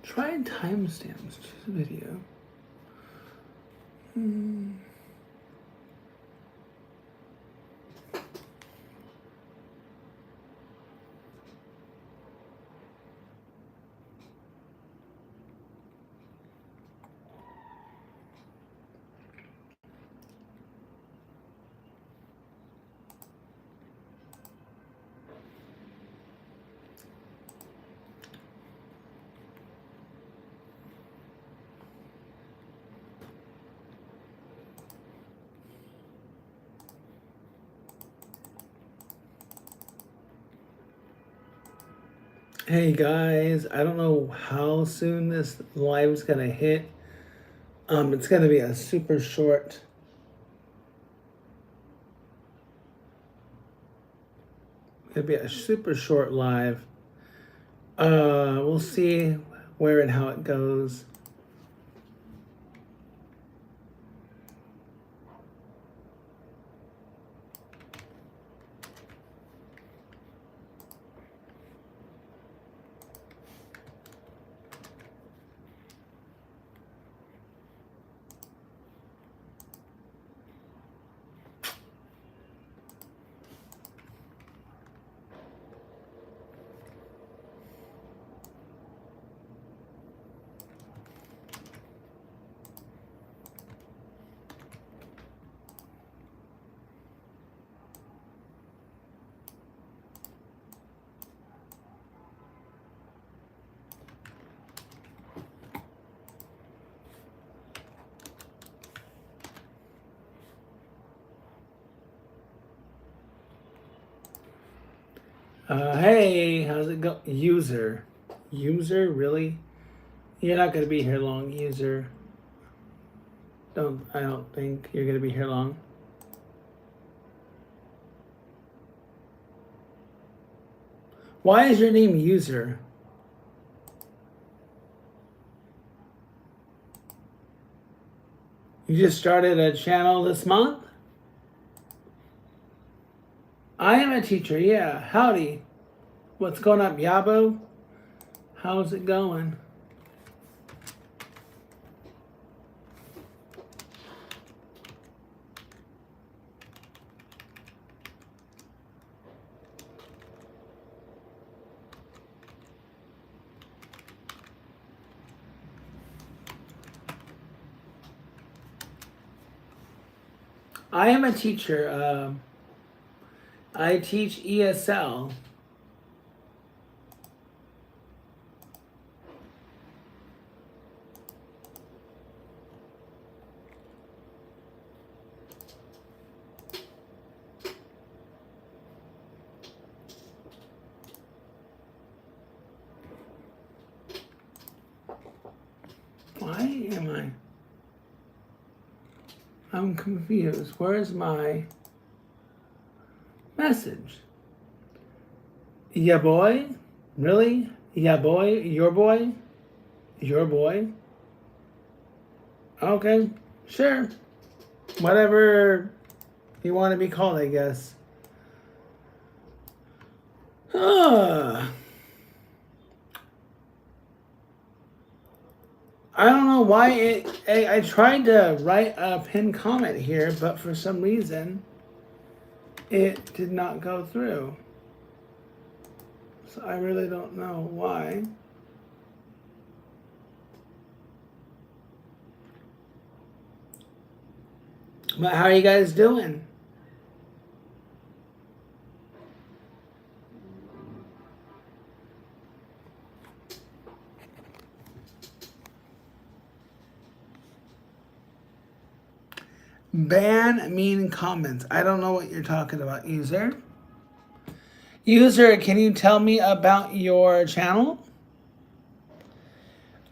Try timestamps to the video. Hey guys, I don't know how soon this live is gonna hit. It's gonna be a super short. It'll be a super short live. We'll see where and how it goes. Hey, how's it go? User, really? You're not gonna be here long, user. I don't think you're gonna be here long. Why is your name user? You just started a channel this month? I am a teacher, yeah. Howdy. What's going up, Yabo? How's it going? I am a teacher. I teach ESL. Why am I? I'm confused. Where's my message? Yeah, boy? Really? Yeah, boy? Your boy? Your boy? Okay, sure. Whatever you want to be called, I guess. I don't know why I tried to write a pinned comment here, but for some reason it did not go through. So I really don't know why. But how are you guys doing? Ban mean comments. I don't know what you're talking about, user. User, can you tell me about your channel?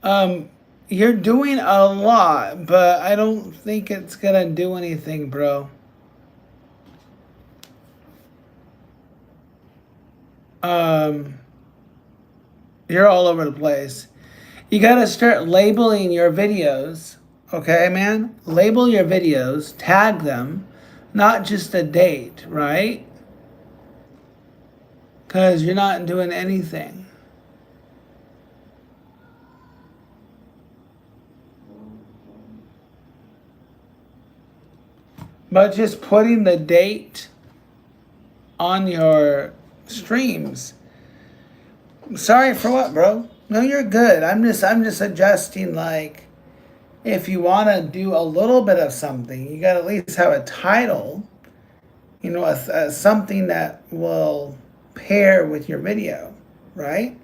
Um, you're doing a lot, but I don't think it's gonna do anything, bro. Um, you're all over the place. You gotta start labeling your videos, okay, man? Label your videos, tag them, not just a date, right? Because you're not doing anything. But just putting the date on your streams. Sorry for what, bro? No, you're good. I'm just suggesting, like, if you want to do a little bit of something, you got to at least have a title, something that will pair with your video, right?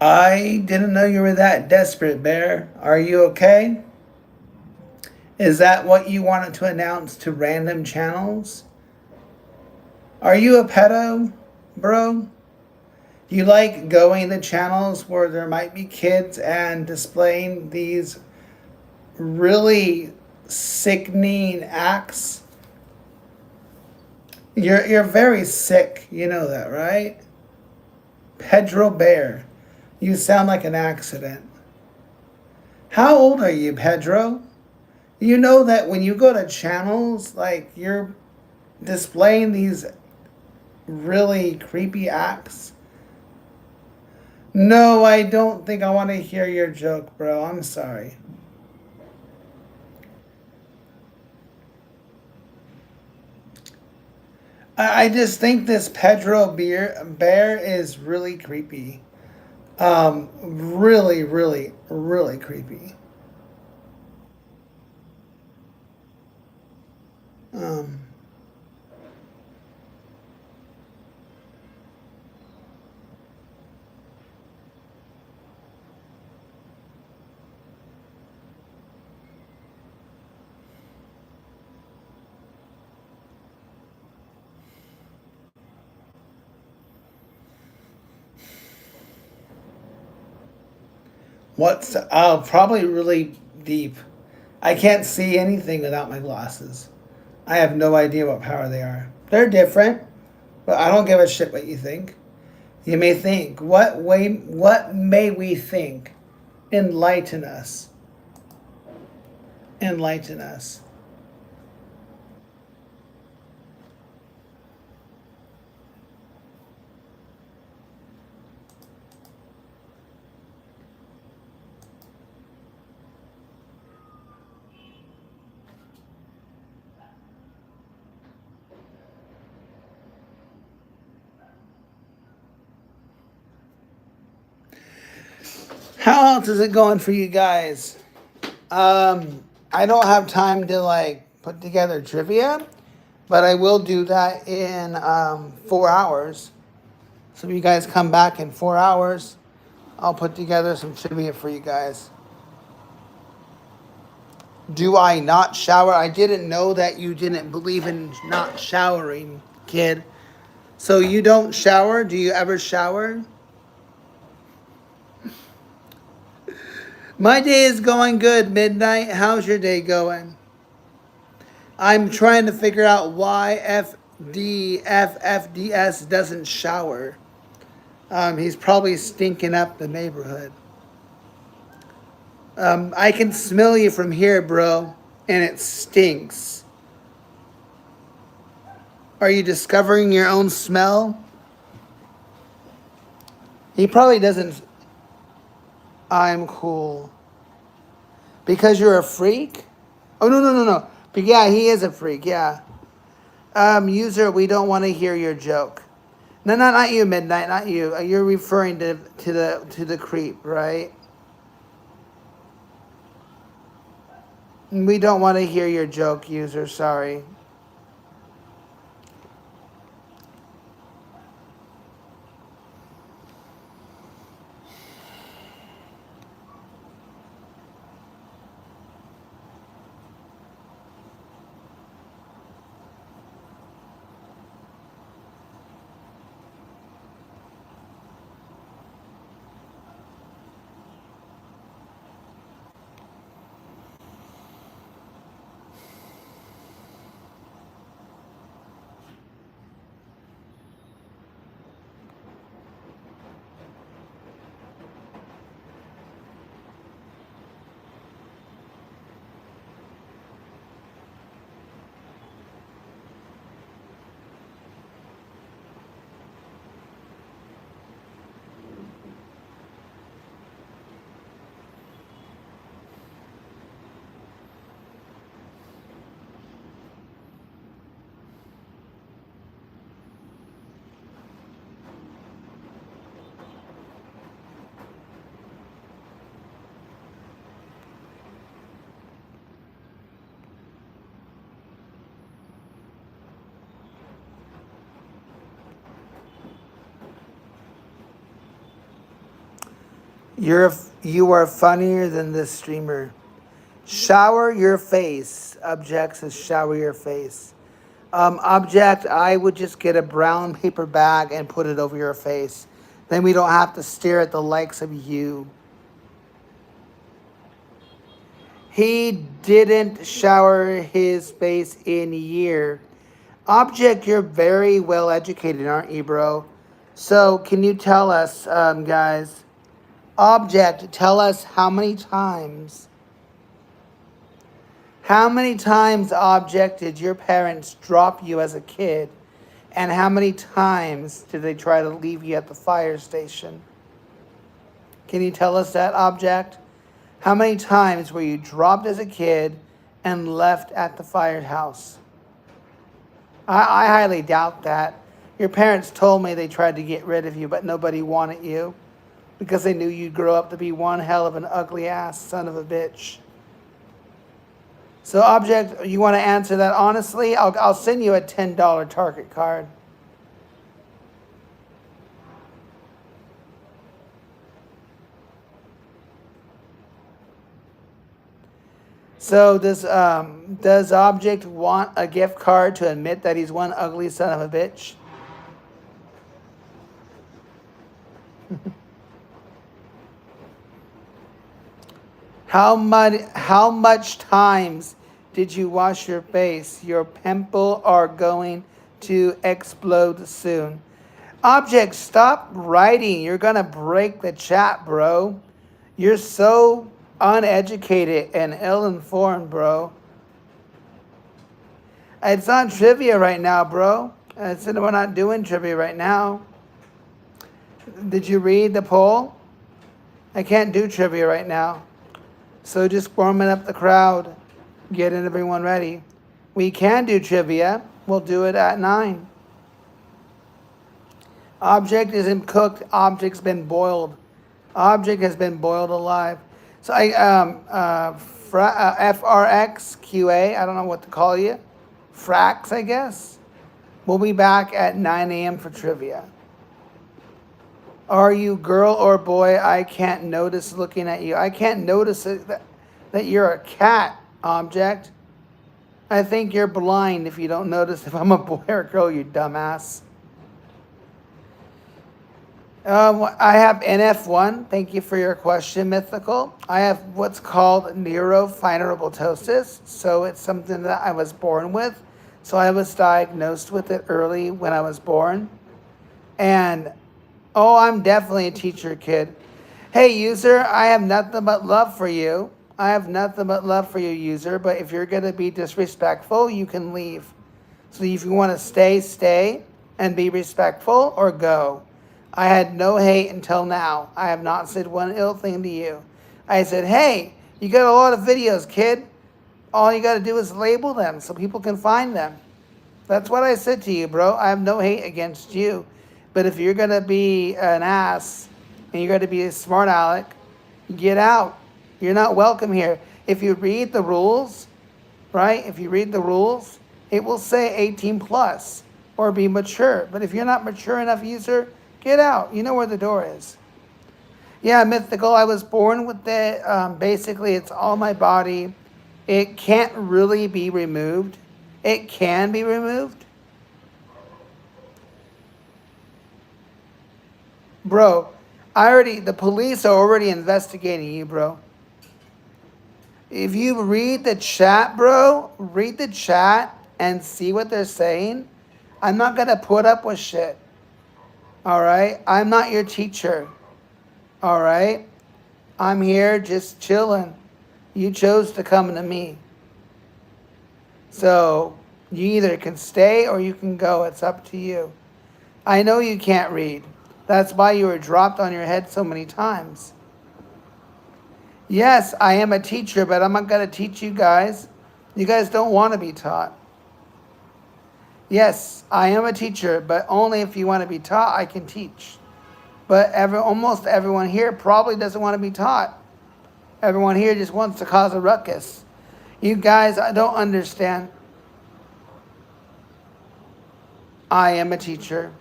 I didn't know you were that desperate, Bear. Are you okay? Is that what you wanted to announce to random channels? Are you a pedo, bro? You like going to channels where there might be kids and displaying these really sickening acts? You're very sick. You know that, right? Pedro Bear. You sound like an accident. How old are you, Pedro? You know that when you go to channels, like, you're displaying these really creepy acts? No, I don't think I want to hear your joke, bro. I'm sorry. I just think this Bear is really creepy. Really, really, really creepy. Um, probably really deep. I can't see anything without my glasses. I have no idea what power they are. They're different, but I don't give a shit what you think. You may think. What may we think? Enlighten us. Enlighten us. How else is it going for you guys? I don't have time to, like, put together trivia, but I will do that in 4 hours. So if you guys come back in 4 hours, I'll put together some trivia for you guys. Do I not shower? I didn't know that you didn't believe in not showering, kid. So you don't shower? Do you ever shower? My day is going good, Midnight. How's your day going? I'm trying to figure out why FFDS doesn't shower. He's probably stinking up the neighborhood. I can smell you from here, bro, and it stinks. Are you discovering your own smell? He probably doesn't. I'm cool. Because you're a freak? Oh, no, no, no, no. But yeah, he is a freak, yeah. User, we don't want to hear your joke. No, not you, Midnight, not you. You're referring to the creep, right? We don't want to hear your joke, user. Sorry. You are funnier than this streamer. Shower your face. Object says shower your face. Object, I would just get a brown paper bag and put it over your face. Then we don't have to stare at the likes of you. He didn't shower his face in a year. Object, you're very well educated, aren't you, bro? So, can you tell us, guys? Object, tell us how many times. How many times, Object, did your parents drop you as a kid? And how many times did they try to leave you at the fire station? Can you tell us that, Object? How many times were you dropped as a kid and left at the firehouse? I highly doubt that. Your parents told me they tried to get rid of you, but nobody wanted you because they knew you'd grow up to be one hell of an ugly ass son of a bitch. So, Object, you want to answer that honestly? I'll send you a $10 Target card. So does Object want a gift card to admit that he's one ugly son of a bitch? How much times did you wash your face? Your pimples are going to explode soon. Object, stop writing. You're going to break the chat, bro. You're so uneducated and ill-informed, bro. It's not trivia right now, bro. I said we're not doing trivia right now. Did you read the poll? I can't do trivia right now. So just warming up the crowd, getting everyone ready. We can do trivia. We'll do it at 9. Object isn't cooked. Object's been boiled. Object has been boiled alive. So FRXQA, I don't know what to call you. Frax, I guess. We'll be back at 9 a.m. for trivia. Are you girl or boy? I can't notice looking at you. I can't notice that you're a cat, Object. I think you're blind if you don't notice if I'm a boy or a girl, you dumbass. I have NF1. Thank you for your question, Mythical. I have what's called neurofibromatosis. So it's something that I was born with. So I was diagnosed with it early when I was born. And, I'm definitely a teacher, kid. Hey, user, I have nothing but love for you. I have nothing but love for you, user. But if you're going to be disrespectful, you can leave. So if you want to stay and be respectful or go. I had no hate until now. I have not said one ill thing to you. I said, hey, you got a lot of videos, kid. All you got to do is label them so people can find them. That's what I said to you, bro. I have no hate against you. But if you're going to be an ass and you're going to be a smart aleck, get out. You're not welcome here. If you read the rules, right? If you read the rules, it will say 18 plus or be mature. But if you're not mature enough, user, get out. You know where the door is. Yeah, Mythical, I was born with it. Basically, it's all my body. It can't really be removed. It can be removed. Bro, the police are already investigating you, bro. If you read the chat, bro, read the chat and see what they're saying. I'm not going to put up with shit. All right? I'm not your teacher. All right? I'm here just chilling. You chose to come to me. So you either can stay or you can go. It's up to you. I know you can't read. That's why you were dropped on your head so many times. Yes, I am a teacher, but I'm not going to teach you guys. You guys don't want to be taught. Yes, I am a teacher, but only if you want to be taught, I can teach. But almost everyone here probably doesn't want to be taught. Everyone here just wants to cause a ruckus. You guys, I don't understand. I am a teacher.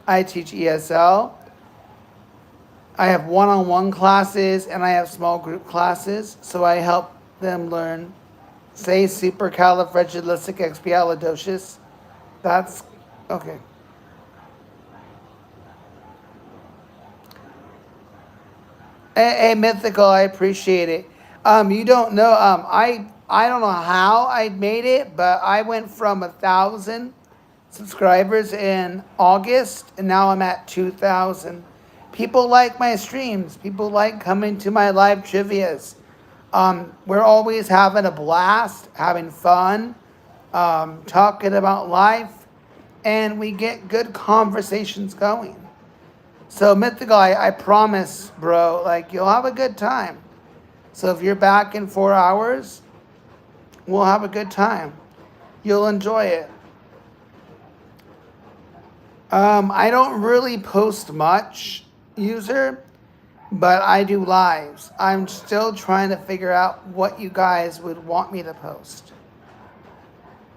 I teach ESL. I have one-on-one classes and I have small group classes. So I help them learn, say, supercalifragilisticexpialidocious. That's okay. Hey, Mythical, I appreciate it. You don't know. I don't know how I made it, but I went from 1,000 subscribers in August, and now I'm at 2,000. People like my streams. People like coming to my live trivias. We're always having a blast, having fun, talking about life, and we get good conversations going. So Mythical, I promise, bro, like you'll have a good time. So if you're back in 4 hours, we'll have a good time. You'll enjoy it. I don't really post much, user, but I do lives. I'm still trying to figure out what you guys would want me to post.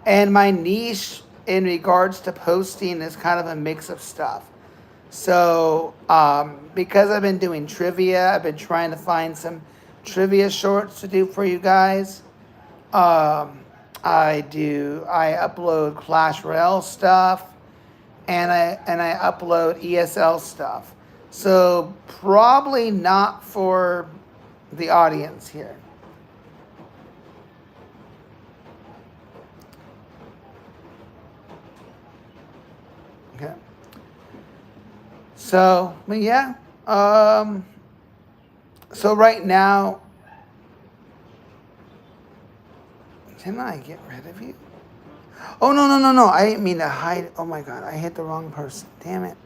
And my niche in regards to posting is kind of a mix of stuff. So, because I've been doing trivia, I've been trying to find some trivia shorts to do for you guys. I upload Clash Royale stuff, and I upload ESL stuff. So probably not for the audience here. Okay. So, but yeah. So right now, can I get rid of you? Oh, no. I didn't mean to hide. Oh my God, I hit the wrong person. Damn it.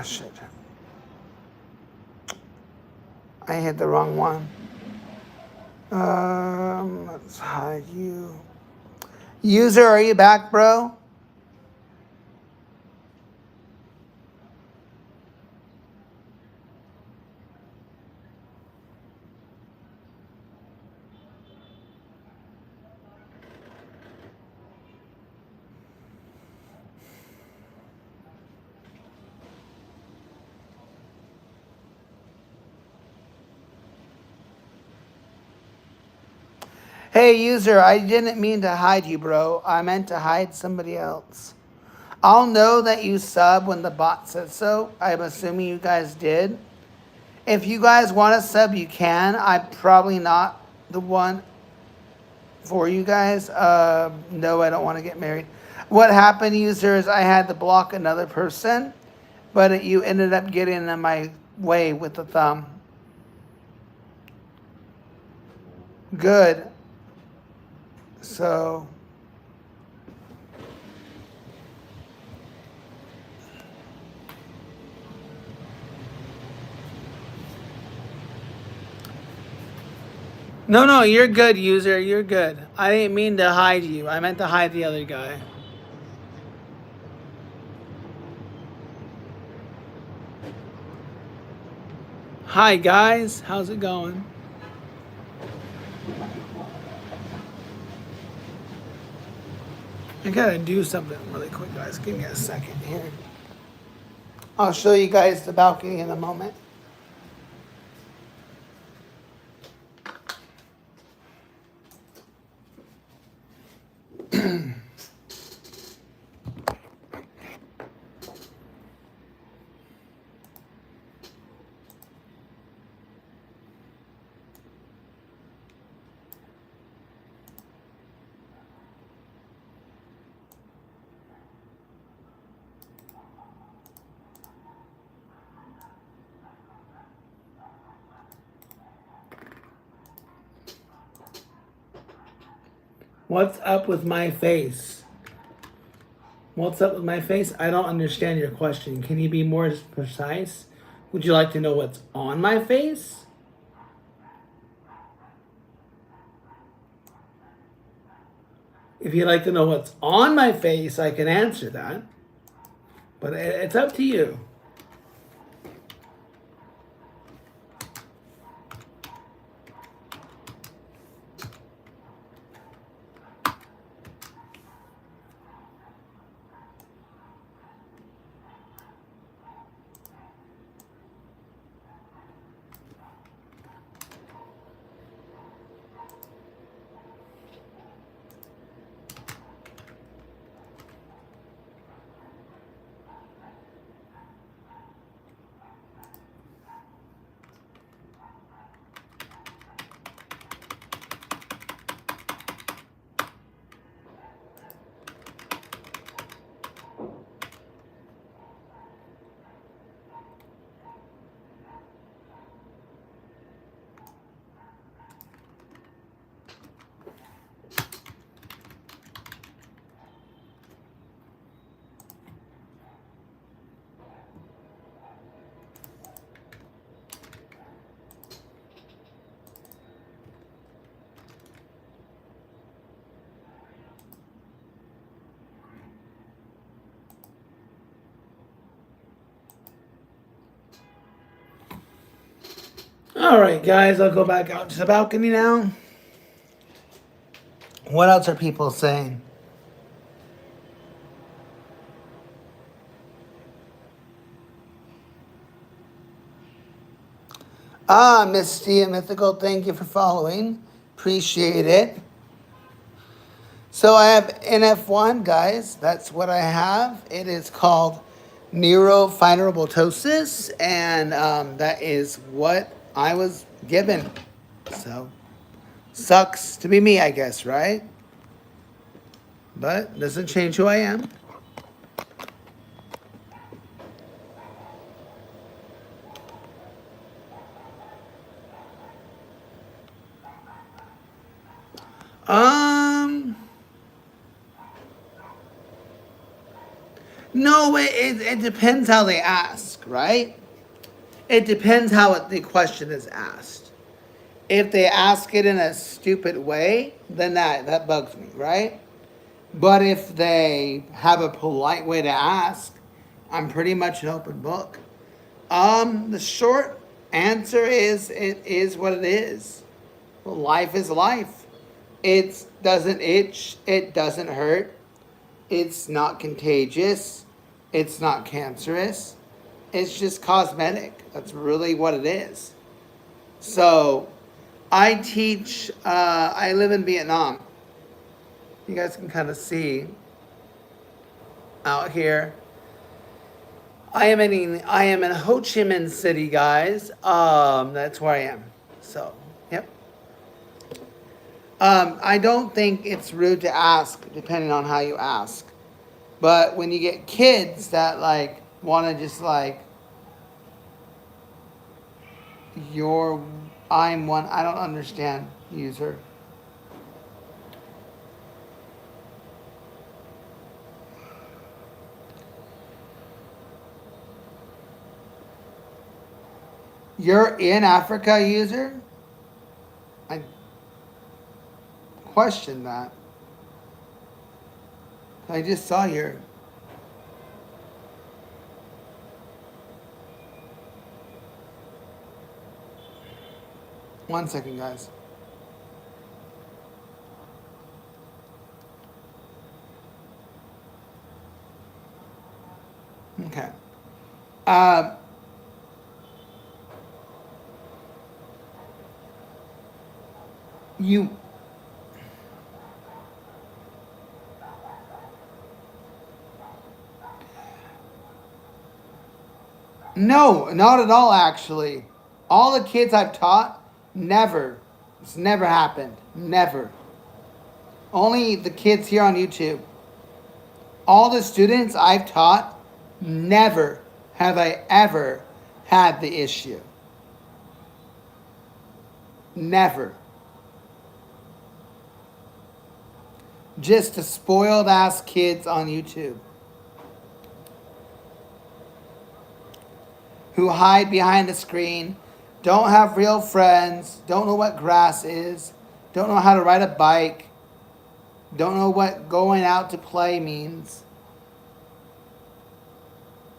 Shit. I hit the wrong one. Let's hide you. User, are you back, bro? Hey, user, I didn't mean to hide you, bro. I meant to hide somebody else. I'll know that you sub when the bot says so. I'm assuming you guys did. If you guys want to sub, you can. I'm probably not the one for you guys. No, I don't want to get married. What happened, user, is I had to block another person, but you ended up getting in my way with the thumb. Good. So... No, you're good, user. You're good. I didn't mean to hide you. I meant to hide the other guy. Hi, guys. How's it going? I gotta do something really quick, guys. Give me a second here. I'll show you guys the balcony in a moment. What's up with my face? What's up with my face? I don't understand your question. Can you be more precise? Would you like to know what's on my face? If you'd like to know what's on my face, I can answer that. But it's up to you. All right, guys, I'll go back out to the balcony now. What else are people saying? Misty and Mythical, thank you for following. Appreciate it. So I have NF1, guys. That's what I have. It is called Neurofibromatosis, and that is what I was given. So, sucks to be me, I guess, right? But doesn't change who I am. Um, no, it depends how they ask, right? It depends how the question is asked. If they ask it in a stupid way, then that bugs me, right? But if they have a polite way to ask, I'm pretty much an open book. The short answer is it is what it is. Life is life. It doesn't itch. It doesn't hurt. It's not contagious. It's not cancerous. It's just cosmetic. That's really what it is. So, I teach, I live in Vietnam. You guys can kind of see out here. I am in Ho Chi Minh City, guys. That's where I am. So, yep. I don't think it's rude to ask, depending on how you ask. But when you get kids that like want to just like, I'm one, I don't understand, user. You're in Africa, user? I question that. I just saw your... One second, guys. Okay. You... No, not at all, actually. All the kids I've taught, never. It's never happened. Never. Only the kids here on YouTube. All the students I've taught, never have I ever had the issue. Never. Just the spoiled ass kids on YouTube who hide behind a screen, don't have real friends, don't know what grass is, don't know how to ride a bike, don't know what going out to play means.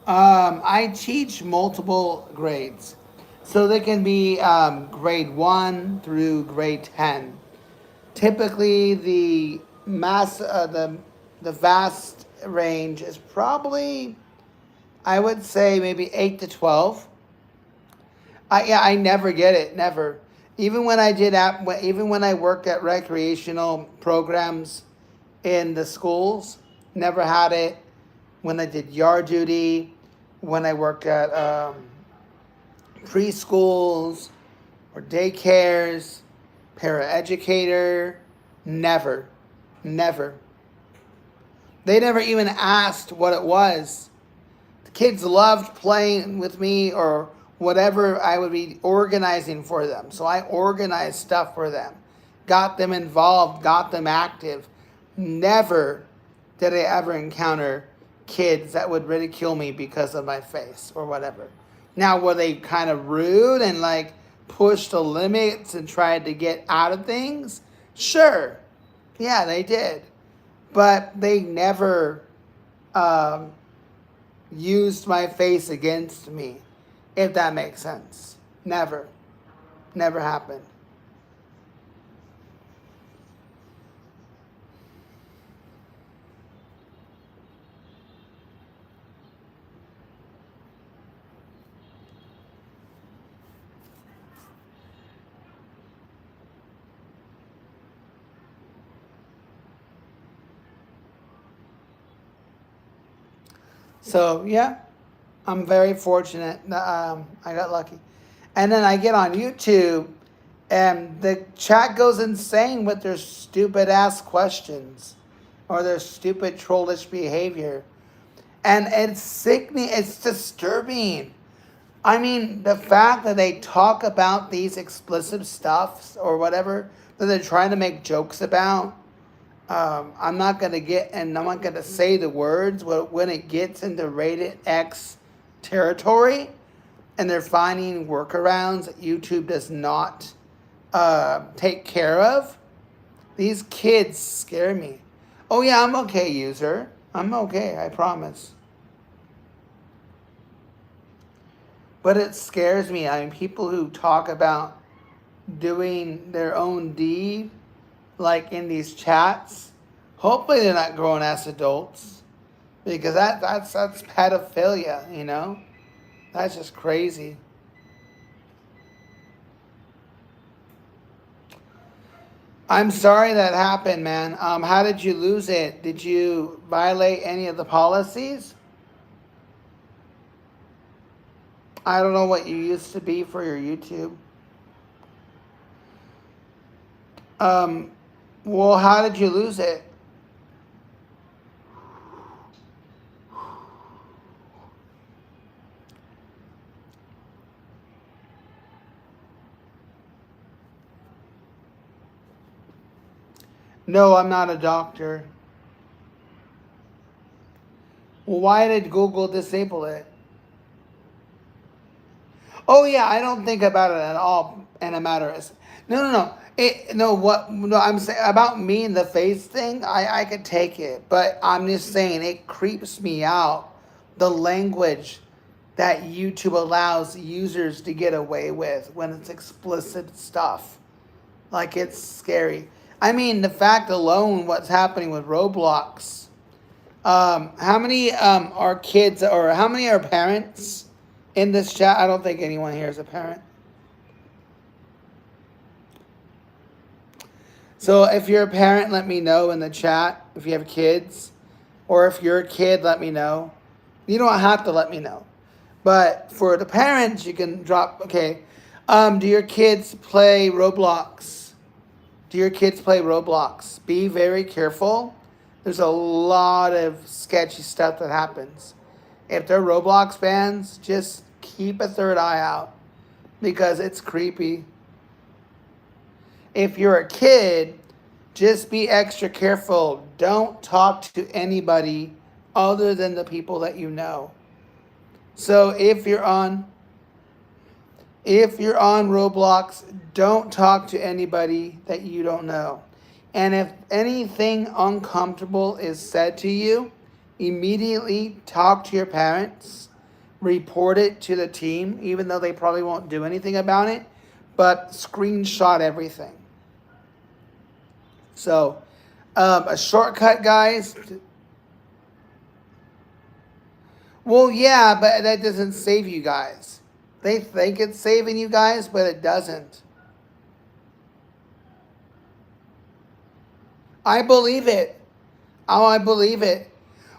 I teach multiple grades. So they can be grade 1 through grade 10. Typically, the vast range is probably, I would say, maybe 8 to 12. I never get it, never. Even when I worked at recreational programs in the schools, never had it. When I did yard duty, when I worked at preschools or daycares, paraeducator, never. They never even asked what it was. The kids loved playing with me or whatever I would be organizing for them. So I organized stuff for them, got them involved, got them active. Never did I ever encounter kids that would ridicule me because of my face or whatever. Now, were they kind of rude and like pushed the limits and tried to get out of things? Sure. Yeah, they did. But they never used my face against me, if that makes sense. Never. Never happened. So yeah, I'm very fortunate. I got lucky. And then I get on YouTube, and the chat goes insane with their stupid ass questions or their stupid trollish behavior. And it's sickening, it's disturbing. I mean, the fact that they talk about these explicit stuffs or whatever that they're trying to make jokes about. I'm not going to get, and I'm not going to say the words, but when it gets into rated X territory and they're finding workarounds that YouTube does not take care of, these kids scare me. Oh, yeah, I'm okay, user. I'm okay, I promise. But it scares me. I mean, people who talk about doing their own deed, like in these chats, hopefully they're not grown ass adults, because that's pedophilia, you know? That's just crazy. I'm sorry that happened, man. How did you lose it? Did you violate any of the policies? I don't know what you used to be for your YouTube. Well, how did you lose it? No, I'm not a doctor. Well, why did Google disable it? Oh yeah, I don't think about it at all in a matter of no. No, I'm saying about me and the face thing, I could take it, but I'm just saying it creeps me out the language that YouTube allows users to get away with when it's explicit stuff. Like, it's scary. I mean, the fact alone, what's happening with Roblox. How many are kids, or how many are parents in this chat? I don't think anyone here is a parent. So if you're a parent, let me know in the chat if you have kids. Or if you're a kid, let me know. You don't have to let me know. But for the parents, you can drop, okay. Do your kids play Roblox? Do your kids play Roblox? Be very careful. There's a lot of sketchy stuff that happens. If they're Roblox fans, just keep a third eye out, because it's creepy. If you're a kid, just be extra careful. Don't talk to anybody other than the people that you know. So if you're on Roblox, don't talk to anybody that you don't know. And if anything uncomfortable is said to you, immediately talk to your parents, report it to the team, even though they probably won't do anything about it, but screenshot everything. So, a shortcut, guys. Well, yeah, but that doesn't save you guys. They think it's saving you guys, but it doesn't. I believe it. Oh, I believe it.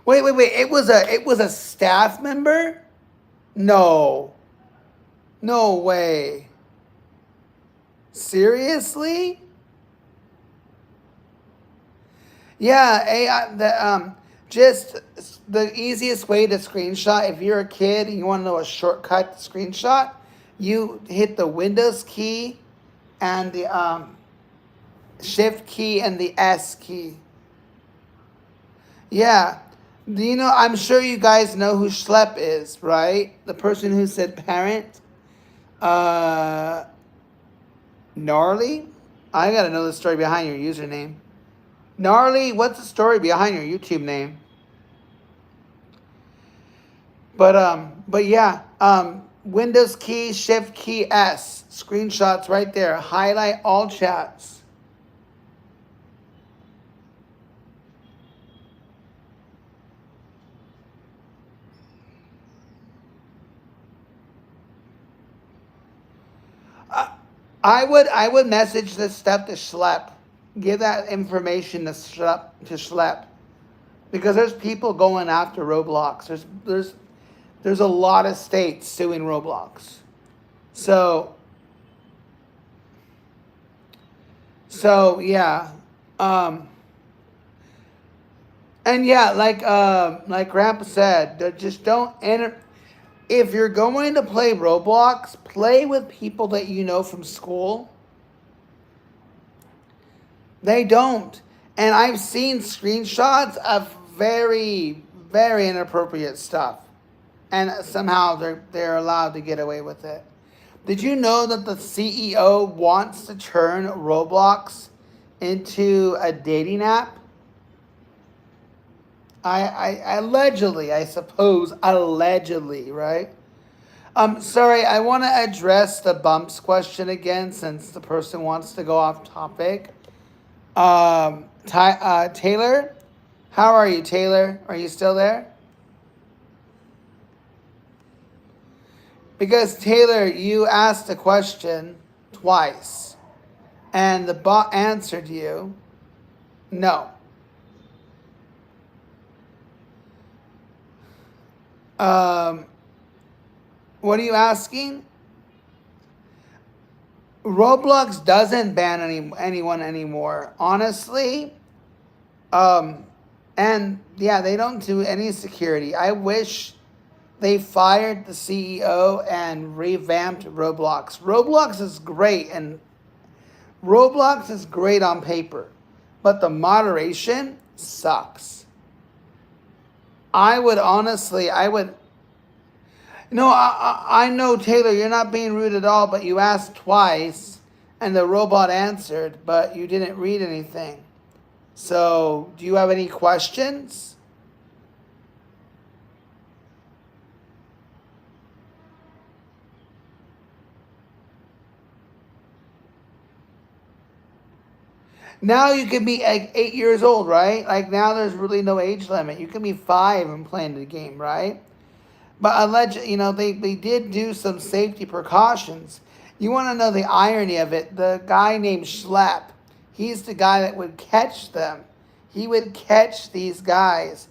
Wait. It was a staff member? No. No way. Seriously? Yeah, just the easiest way to screenshot, if you're a kid and you want to know a shortcut to screenshot, you hit the Windows key and the Shift key and the S key. Yeah. Do you know, I'm sure you guys know who Schlep is, right? The person who said parent. Gnarly? I gotta know the story behind your username. Gnarly, what's the story behind your YouTube name? But yeah, Windows key, Shift key S. Screenshots right there. Highlight all chats. I would message this stuff to Schlep. Give that information to Schlep. Because there's people going after Roblox. There's a lot of states suing Roblox. So yeah. And yeah, like Grandpa said, just don't enter. If you're going to play Roblox, play with people that you know from school. They don't. And I've seen screenshots of very, very inappropriate stuff. And somehow they're allowed to get away with it. Did you know that the CEO wants to turn Roblox into a dating app? I allegedly, I suppose, allegedly, right? Sorry, I want to address the bumps question again since the person wants to go off topic. Taylor, how are you, Taylor? Are you still there? Because Taylor, you asked a question twice, and the bot answered you, no. What are you asking? Roblox doesn't ban anyone anymore, honestly. And yeah, they don't do any security. I wish they fired the CEO and revamped Roblox. Roblox is great on paper, but the moderation sucks. I would. No, I know, Taylor, you're not being rude at all, but you asked twice, and the robot answered, but you didn't read anything. So, do you have any questions? Now you can be like 8 years old, right? Like now there's really no age limit. You can be 5 and playing the game, right? But they did do some safety precautions. You want to know the irony of it? The guy named Schlep, he's the guy that would catch them. He would catch these guys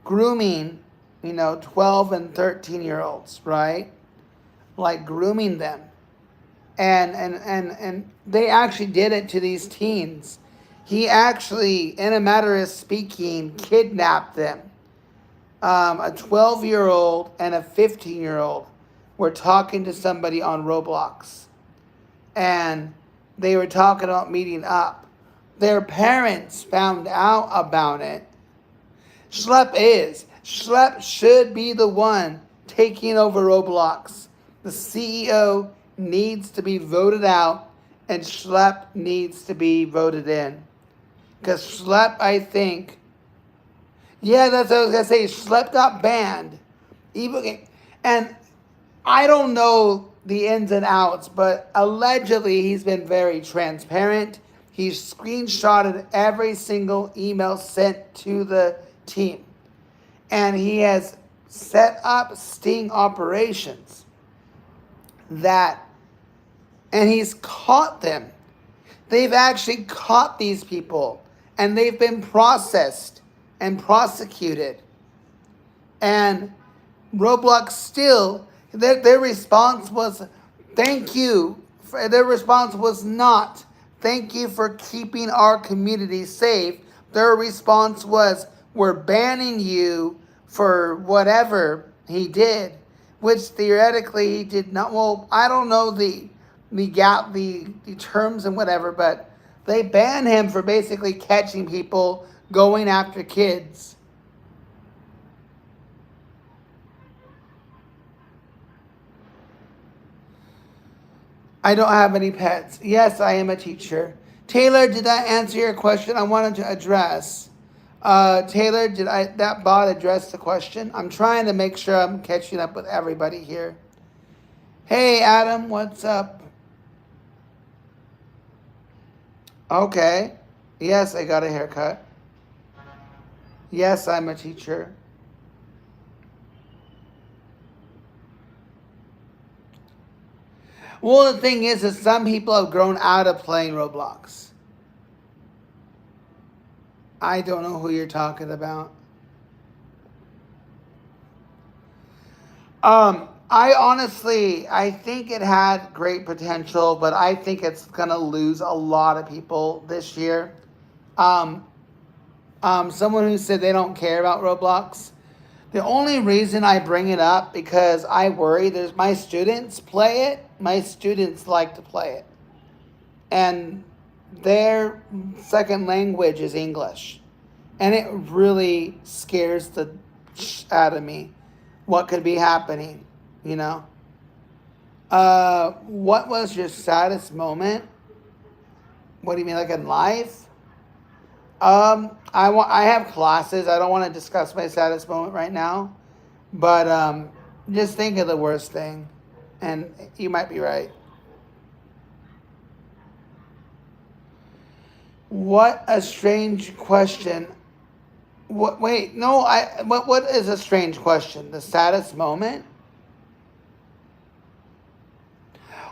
grooming, 12 and 13-year-olds, right? Like grooming them. And they actually did it to these teens. He actually, in a matter of speaking, kidnapped them. A 12-year-old and a 15-year-old were talking to somebody on Roblox. And they were talking about meeting up. Their parents found out about it. Schlep should be the one taking over Roblox. The CEO needs to be voted out and Schlep needs to be voted in. Because Schlep, I think, yeah, that's what I was going to say. Schlep got banned. And I don't know the ins and outs, but allegedly he's been very transparent. He's screenshotted every single email sent to the team. And he has set up sting operations and he's caught them. They've actually caught these people and they've been processed and prosecuted. And Roblox still, their response was, thank you. Their response was not, thank you for keeping our community safe. Their response was, we're banning you for whatever he did, which theoretically he did not. Well, I don't know the terms and whatever, but they banned him for basically catching people going after kids. I don't have any pets. Yes, I am a teacher. Taylor, did that answer your question? I wanted to address. Taylor, that bot address the question? I'm trying to make sure I'm catching up with everybody here. Hey, Adam, what's up? Okay. Yes, I got a haircut. Yes, I'm a teacher. Well, the thing is that some people have grown out of playing Roblox. I don't know who you're talking about. I think it had great potential, but I think it's gonna lose a lot of people this year. Um, Someone who said they don't care about Roblox. The only reason I bring it up because I worry there's my students play it. My students like to play it, and their second language is English, and it really scares the out of me. What could be happening, you know? What was your saddest moment? What do you mean, like in life? I have classes. I don't want to discuss my saddest moment right now, but just think of the worst thing, and you might be right. What a strange question. What? Wait, no. I. What? What is a strange question? The saddest moment?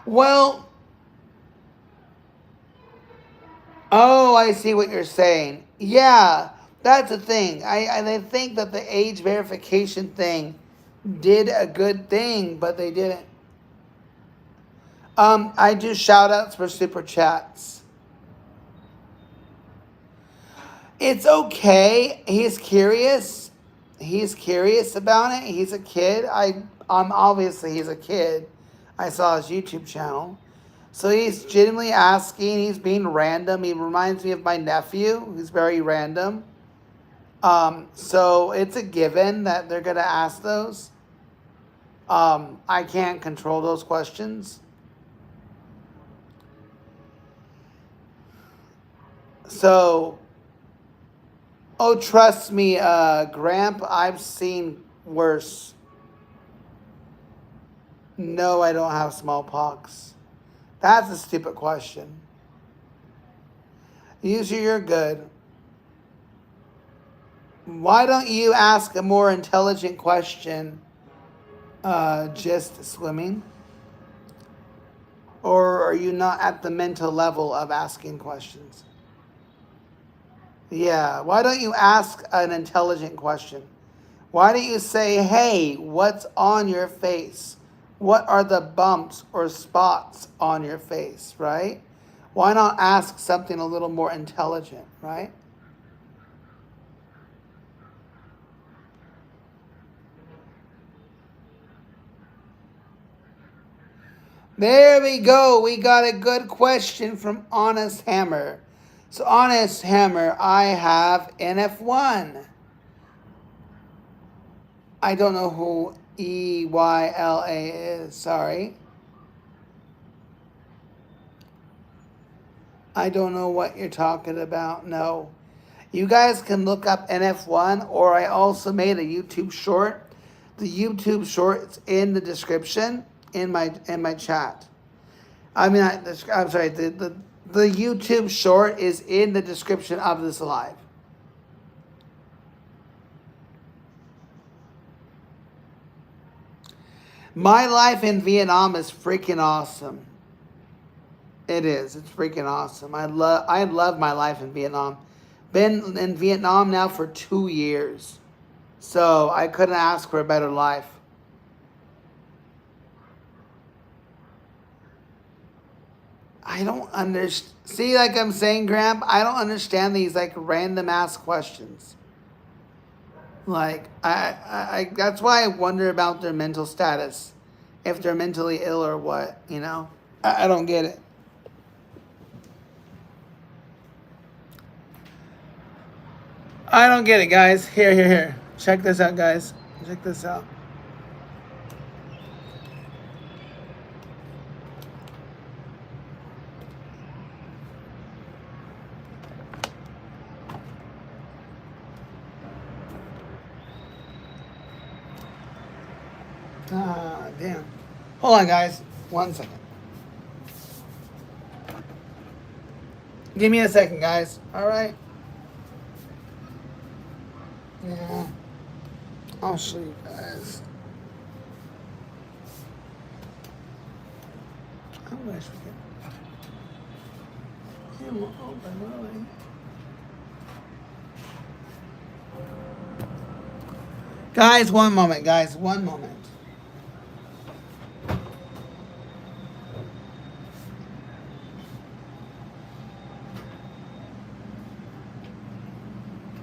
Well, oh, I see what you're saying. Yeah, that's the thing. I think that the age verification thing did a good thing, but they didn't. I do shout outs for super chats. It's okay. He's curious. He's curious about it. He's a kid. Obviously he's a kid. I saw his YouTube channel. So he's genuinely asking. He's being random. He reminds me of my nephew. He's very random. So it's a given that they're gonna ask those. I can't control those questions. So, oh, trust me, Gramp, I've seen worse. No, I don't have smallpox. That's a stupid question. Usually you're good. Why don't you ask a more intelligent question? Just swimming? Or are you not at the mental level of asking questions? Yeah, why don't you ask an intelligent question? Why don't you say, hey, what's on your face? What are the bumps or spots on your face, right? Why not ask something a little more intelligent, right? There we go. We got a good question from Honest Hammer. So, Honest Hammer, I have NF1. I don't know who EYLA is. Sorry. I don't know what you're talking about. No. You guys can look up NF1, or I also made a YouTube short. The YouTube short is in the description in my chat. I'm sorry. The YouTube short is in the description of this live. My life in Vietnam is freaking awesome. It is. It's freaking awesome. I love my life in Vietnam. Been in Vietnam now for 2 years. So I couldn't ask for a better life. I don't understand. See, like I'm saying, Gramp, I don't understand these like random ass questions. Like that's why I wonder about their mental status, if they're mentally ill or what. You know, I don't get it. I don't get it, guys. Here. Check this out, guys. Check this out. Ah, damn. Hold on, guys. 1 second. Give me a second, guys. All right. Yeah. I'll show you guys. I wish we could. It won't open, really. Guys, one moment, guys. One moment.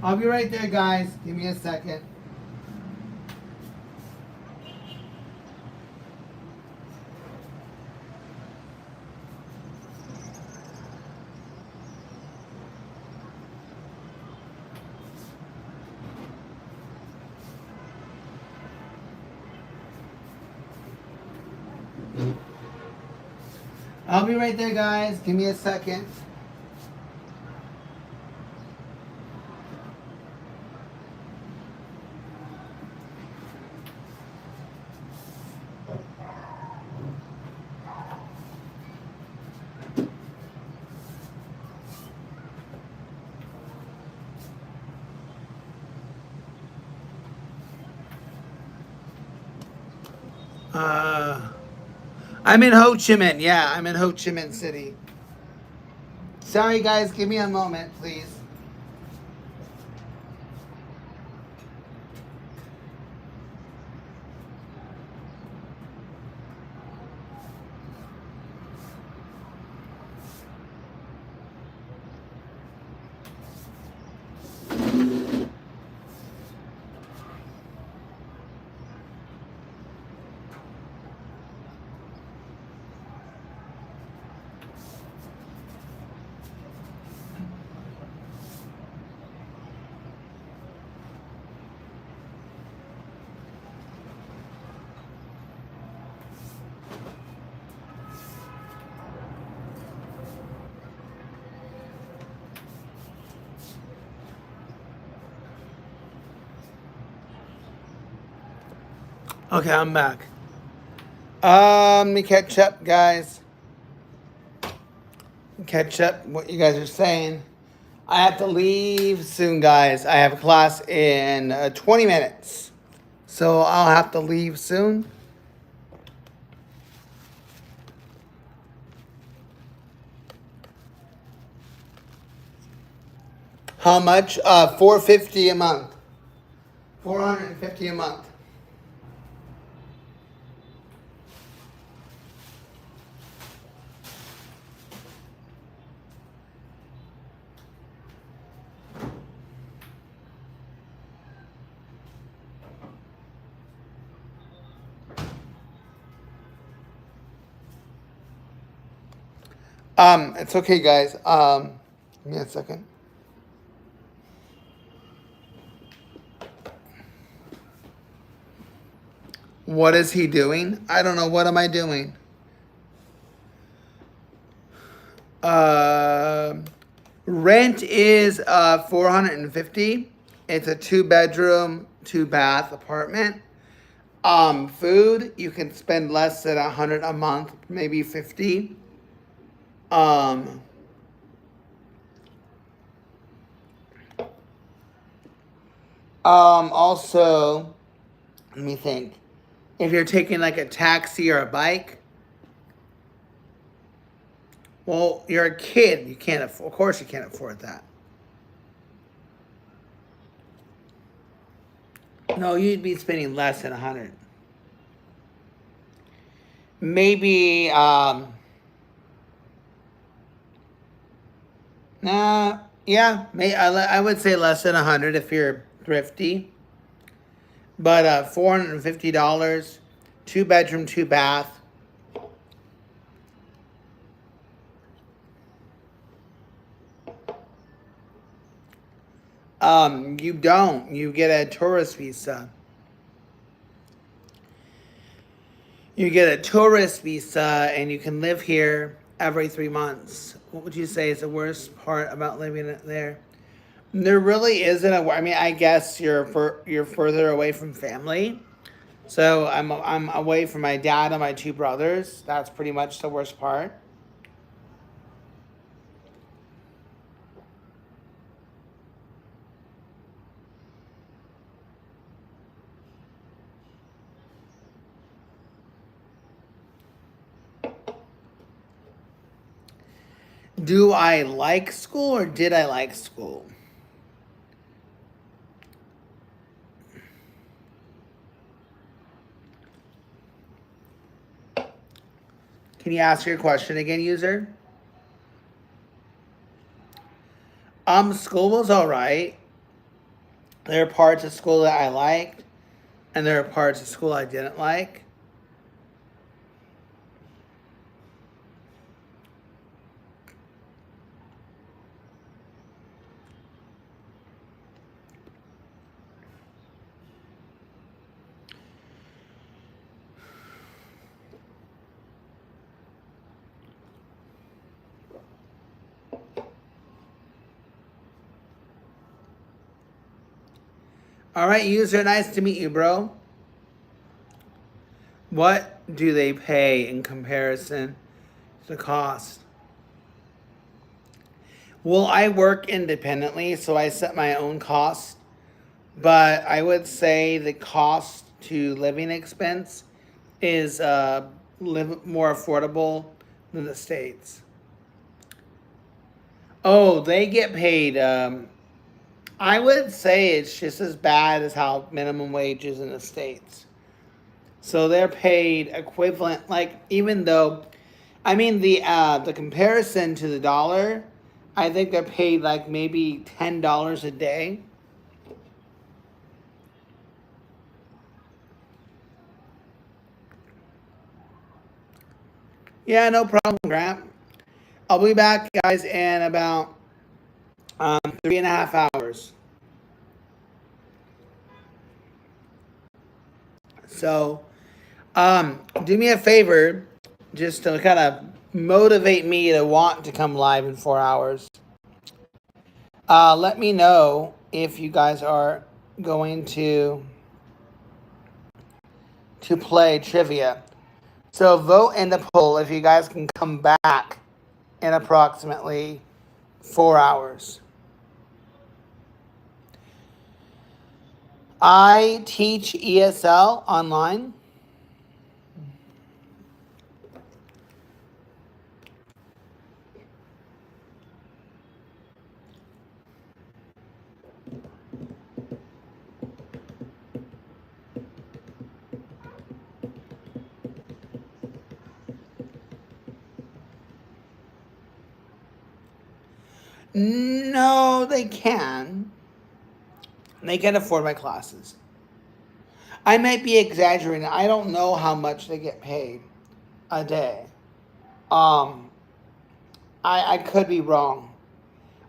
I'll be right there, guys. Give me a second. I'll be right there, guys. Give me a second. I'm in Ho Chi Minh. Yeah, I'm in Ho Chi Minh City. Sorry, guys. Give me a moment, please. Okay, I'm back. Let me catch up, guys. Catch up what you guys are saying. I have to leave soon, guys. I have a class in 20 minutes. So I'll have to leave soon. How much? $450 a month. $450 a month. It's okay, guys. Give me a second. What is he doing? I don't know. What am I doing? Rent is $450. It's a 2-bedroom, 2-bath apartment. Food, you can spend less than $100 a month, maybe $50. Also, let me think. If you're taking like a taxi or a bike, well, you're a kid. You can't afford. Of course, you can't afford that. No, you'd be spending less than $100. Maybe. Yeah. I would say less than $100 if you're thrifty. But $450, 2-bedroom, 2-bath. You don't. You get a tourist visa. You get a tourist visa and you can live here every 3 months. What would you say is the worst part about living there? There really isn't I mean, I guess you're further away from family, So I'm away from my dad and my two brothers. That's pretty much the worst part. Do I like school or did I like school? Can you ask your question again, user? School was all right. There are parts of school that I liked, and there are parts of school I didn't like. All right, user, nice to meet you, bro. What do they pay in comparison to the cost? Well, I work independently, so I set my own costs, but I would say the cost to living expense is more affordable than the States. Oh, they get paid. I would say it's just as bad as how minimum wage is in the States. So they're paid equivalent, like even though, I mean the comparison to the dollar, I think they're paid like maybe $10 a day. Yeah, no problem, Grant. I'll be back, guys, in about 3.5 hours. So, do me a favor, just to kind of motivate me to want to come live in 4 hours. Let me know if you guys are going to play trivia. So vote in the poll if you guys can come back in approximately 4 hours. I teach ESL online. No, they can. They can afford my classes. I might be exaggerating. I don't know how much they get paid a day. Um, I could be wrong.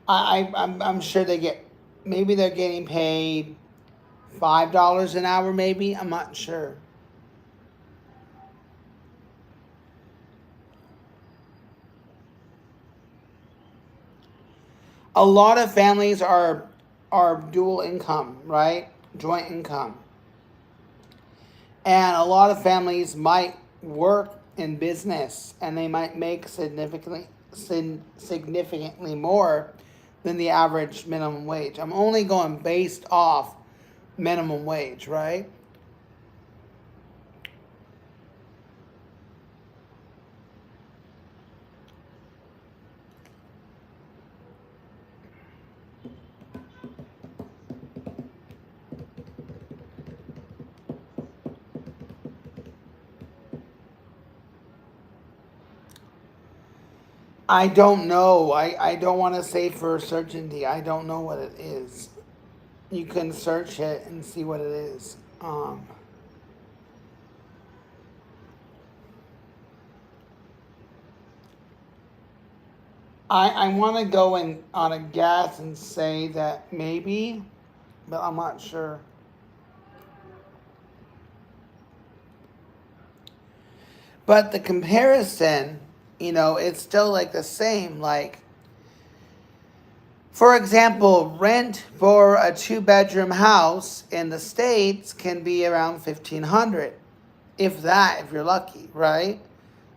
I'm sure they get, maybe they're getting paid $5 an hour, maybe. I'm not sure. A lot of families are dual income, right? Joint income. And a lot of families might work in business and they might make significantly more than the average minimum wage. I'm only going based off minimum wage, right? I don't know. I don't want to say for certainty. I don't know what it is. You can search it and see what it is. I want to go in on a guess and say that maybe, but I'm not sure. But the comparison, it's still like the same. Like For example, rent for a 2-bedroom house in the States can be around $1,500, if that, if you're lucky, right?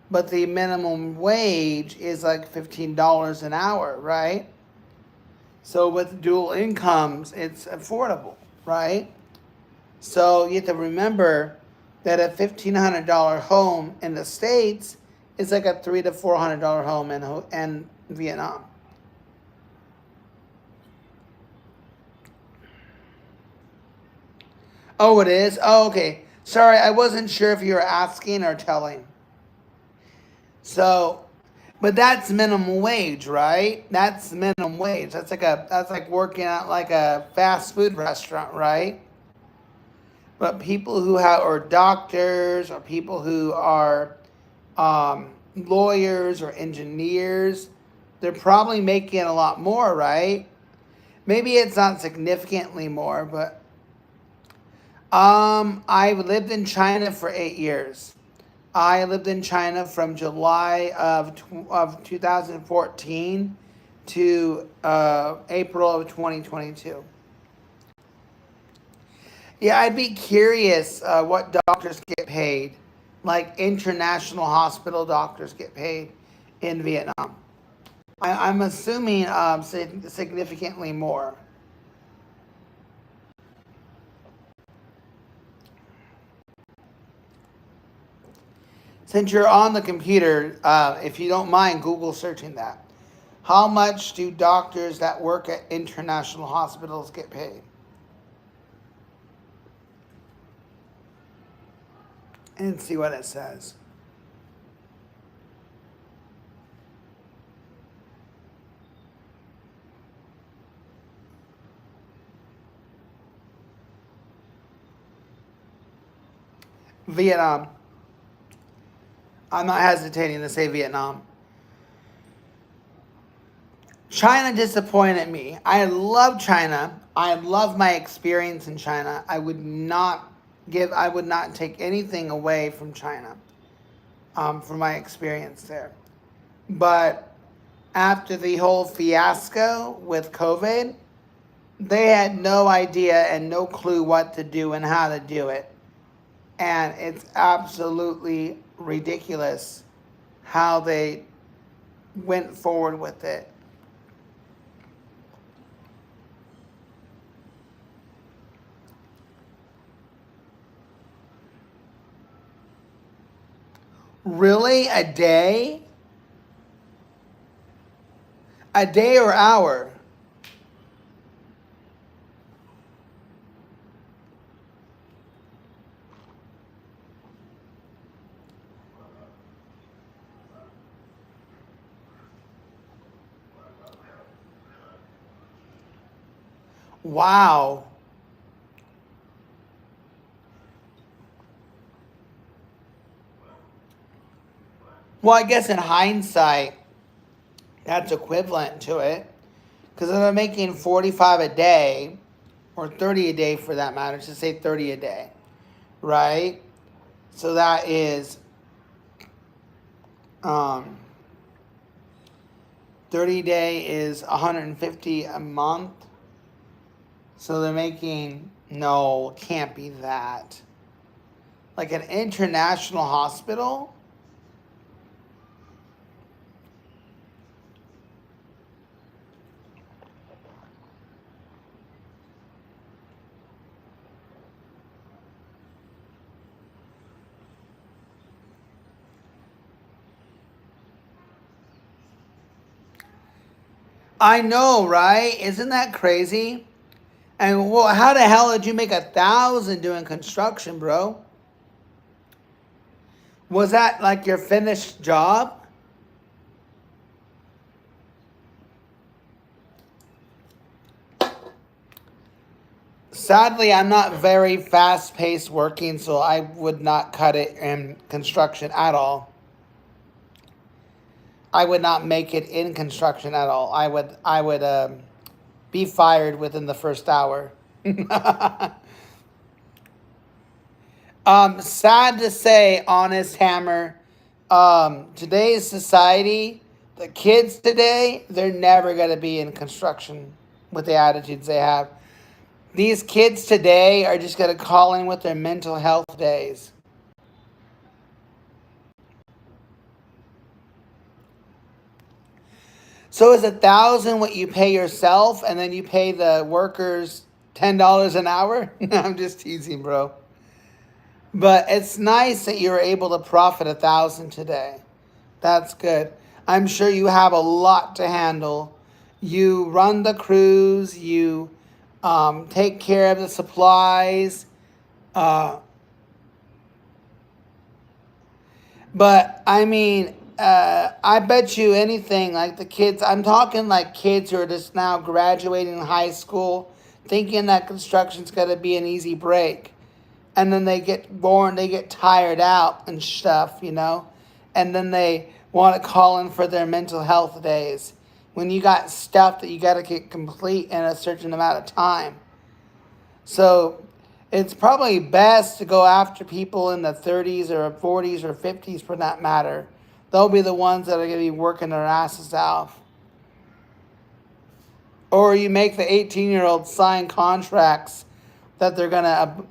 But the minimum wage is like $15 an hour, right? So with dual incomes, it's affordable, right? So you have to remember that a $1,500 home in the States is like a $300 to $400 home in Vietnam. Oh, it is? Oh, okay. Sorry, I wasn't sure if you were asking or telling. So, but that's minimum wage, right? That's minimum wage. That's like working at like a fast food restaurant, right? But people who have, or doctors, or people who are lawyers or engineers, they're probably making a lot more, right? Maybe it's not significantly more, but I lived in China for 8 years. I lived in China from July of 2014 to April of 2022. Yeah, I'd be curious what doctors get paid, like international hospital doctors get paid in Vietnam. I'm assuming significantly more. Since you're on the computer, if you don't mind Google searching that. How much do doctors that work at international hospitals get paid? And see what it says. Vietnam. I'm not hesitating to say Vietnam. China disappointed me. I love China. I love my experience in China. I would not take anything away from China from my experience there. But after the whole fiasco with COVID, they had no idea and no clue what to do and how to do it. And it's absolutely ridiculous how they went forward with it. Really? A day? A day or hour? Wow. Well, I guess in hindsight, that's equivalent to it. Because if I'm making 45 a day, or 30 a day for that matter, just say 30 a day, right? So that is um, 30 day is 150 a month. So they're making, no, can't be that. Like an international hospital? I know, right? Isn't that crazy? And well, how the hell did you make 1,000 doing construction, bro? Was that like your finished job? Sadly, I'm not very fast paced working, so I would not cut it in construction at all. I would not make it in construction at all. I would be fired within the first hour. Sad to say, honest hammer. Today's society, the kids today, they're never going to be in construction with the attitudes they have. These kids today are just going to call in with their mental health days. So is 1,000 what you pay yourself, and then you pay the workers $10 an hour? I'm just teasing, bro. But it's nice that you were able to profit 1,000 today. That's good. I'm sure you have a lot to handle. You run the cruise. You take care of the supplies. Uh, but I mean, I bet you anything, like the kids, I'm talking like kids who are just now graduating high school, thinking that construction's going to be an easy break. And then they get bored, they get tired out and stuff, and then they want to call in for their mental health days when you got stuff that you got to get complete in a certain amount of time. So it's probably best to go after people in the 30s or 40s or 50s for that matter. They'll be the ones that are going to be working their asses off. Or you make the 18-year-olds sign contracts that they're going to...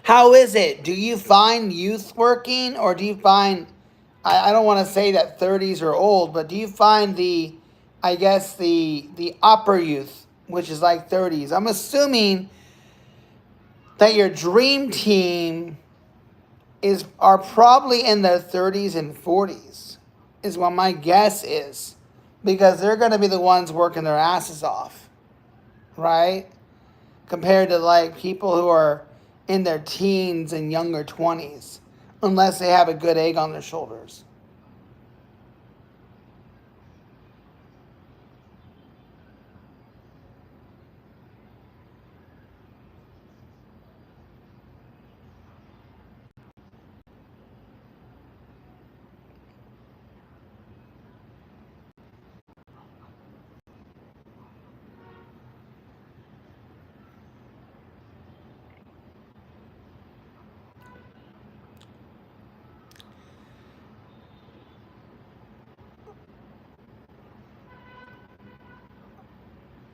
How is it? Do you find youth working, or do you find, I don't want to say that 30s are old, but do you find the upper youth, which is like 30s? I'm assuming that your dream team are probably in their 30s and 40s, is what my guess is, because they're going to be the ones working their asses off, right? Compared to like people who are in their teens and younger 20s, unless they have a good egg on their shoulders.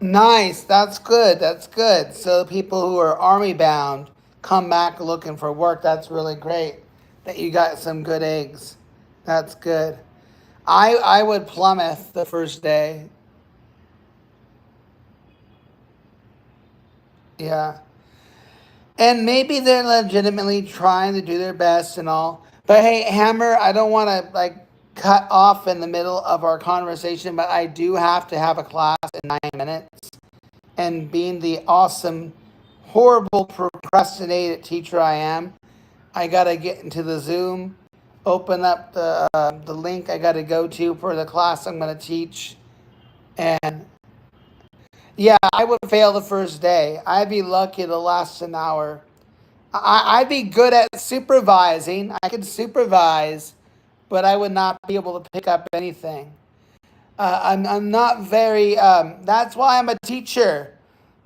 Nice, that's good, that's good. So people who are army bound come back looking for work. That's really great that you got some good eggs. That's good. I would Plymouth the first day. Yeah. And maybe they're legitimately trying to do their best and all. But hey, Hammer, I don't want to like cut off in the middle of our conversation, but I do have to have a class in 9 minutes. And being the awesome, horrible, procrastinated teacher I am, I gotta get into the Zoom, open up the link I gotta go to for the class I'm gonna teach, and yeah, I would fail the first day. I'd be lucky to last an hour. I'd be good at supervising. I could supervise, but I would not be able to pick up anything. I'm not very, that's why I'm a teacher.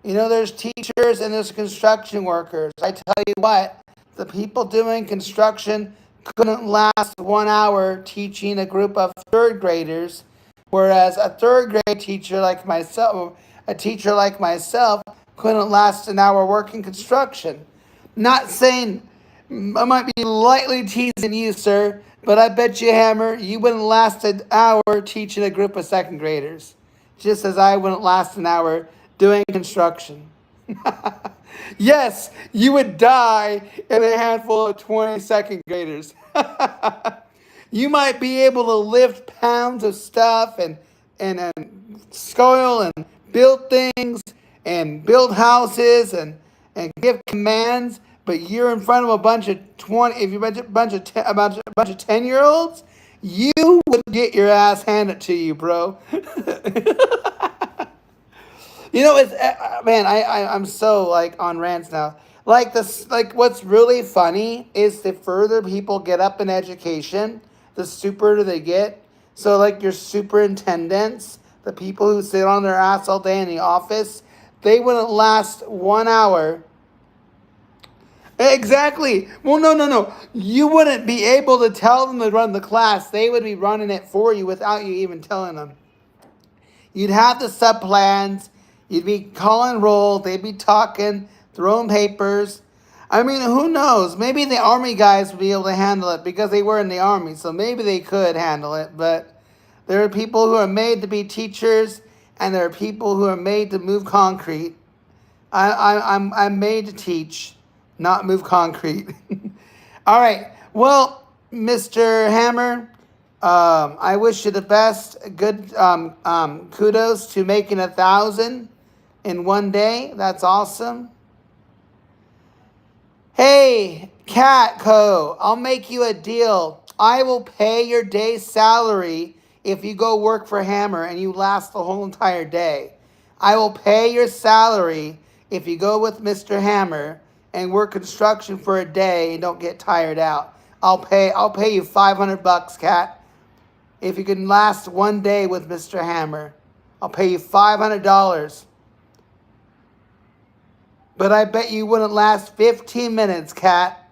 There's teachers and there's construction workers. I tell you what, the people doing construction couldn't last 1 hour teaching a group of third graders, whereas a third grade teacher like myself, couldn't last an hour working construction. Not saying, I might be lightly teasing you, sir, but I bet you, Hammer, you wouldn't last an hour teaching a group of second graders, just as I wouldn't last an hour doing construction. Yes, you would die in a handful of 20 second graders. You might be able to lift pounds of stuff and soil and build things and build houses and give commands, but you're in front of a bunch of 20, if you're a bunch of 10-year-olds, you would get your ass handed to you, bro. It's man, I'm so like on rants now. Like this, like what's really funny is the further people get up in education, the stupider they get. So like your superintendents, the people who sit on their ass all day in the office, they wouldn't last 1 hour. Exactly. Well, no. You wouldn't be able to tell them to run the class. They would be running it for you without you even telling them. You'd have the sub plans. You'd be calling roll. They'd be talking, throwing papers. I mean, who knows? Maybe the army guys would be able to handle it because they were in the army. So maybe they could handle it. But there are people who are made to be teachers, and there are people who are made to move concrete. I'm made to teach, not move concrete. All right. Well, Mr. Hammer, I wish you the best. Good kudos to making 1,000 in one day. That's awesome. Hey, Catco, I'll make you a deal. I will pay your day's salary if you go work for Hammer and you last the whole entire day. I will pay your salary if you go with Mr. Hammer and work construction for a day and don't get tired out. I'll pay you $500, Cat. If you can last one day with Mr. Hammer, I'll pay you $500. But I bet you wouldn't last 15 minutes, Cat.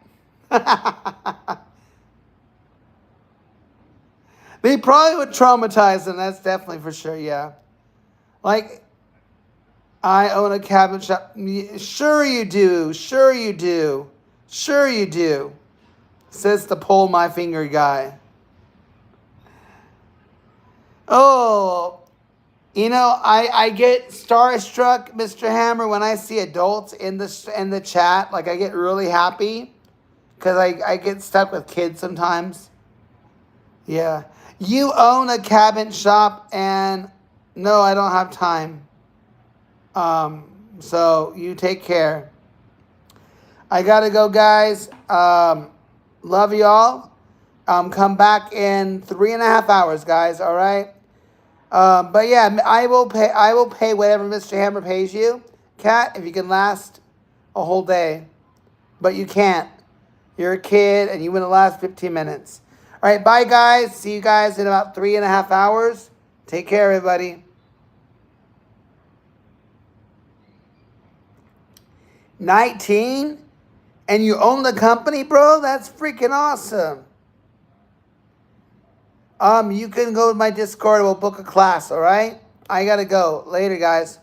They probably would traumatize them. That's definitely for sure, yeah. Like, I own a cabin shop. Sure you do. Sure you do. Sure you do. Says the pull my finger guy. Oh, you know, I get starstruck, Mr. Hammer, when I see adults in the chat. Like, I get really happy because I get stuck with kids sometimes. Yeah. You own a cabin shop, and no, I don't have time. So you take care. I gotta go, guys. Love y'all. Come back in 3.5 hours, guys. All right. But yeah, I will pay whatever Mr. Hammer pays you, Cat, if you can last a whole day. But you can't. You're a kid and you wouldn't last 15 minutes. All right, bye guys. See you guys in about 3.5 hours. Take care, everybody. 19? And you own the company, bro? That's freaking awesome. You can go with my Discord. We'll book a class, all right? I gotta go. Later, guys.